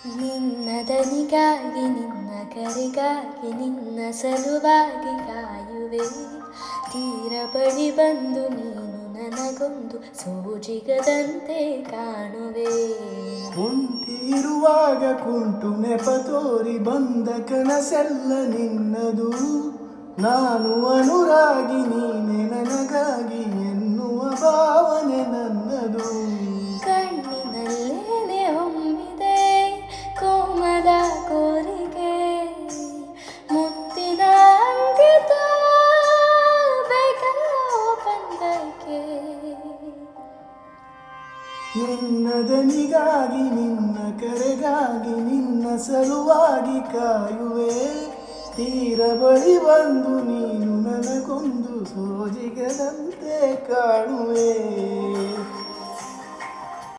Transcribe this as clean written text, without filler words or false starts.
ನಿನ್ನ ದನಿಗಾಗಿ ನಿನ್ನ ಕರೆಗಾಗಿ ನಿನ್ನ ಸಲುವಾಗಿ ಕಾಯುವೆ. ತೀರ ಬಳಿ ಬಂದು ನೀನು ನನಗೊಂದು ಸೋಜಿಗದಂತೆ ಕಾಣುವೆ. ಕುಂತಿರುವಾಗ ಕುಂಟು ನೆಪ ತೋರಿ ಬಂದ ಕನಸೆಲ್ಲ ನಿನ್ನದು. ನಾನು ಅನುರಾಗಿ ನೀನೆ ನನಗಾಗಿ ಎನ್ನುವ ಭಾವನೆ ನನ್ನದು. ಕಣ್ಣಿನಲ್ಲೇನೆ ಹೊಮ್ಮಿದೆ ಕೋಮಲ ಕೋರಿಕೆ, ಮುತ್ತಿನ ಅಂಕಿತ ಬೇಕಲ್ಲ ಒಪ್ಪಂದಕ್ಕೆ. ನಿನ್ನ ದನಿಗಾಗಿ ನಿನ್ನ ಕರೆಗಾಗಿ ನಿನ್ನ ಸಲುವಾಗಿ ಕಾಯುವೆ. ತೀರ ಬಳಿ ಬಂದು ನೀನು ನನಗೊಂದು ಸೋಜಿಗದಂತೆ ಕಾಣುವೆ.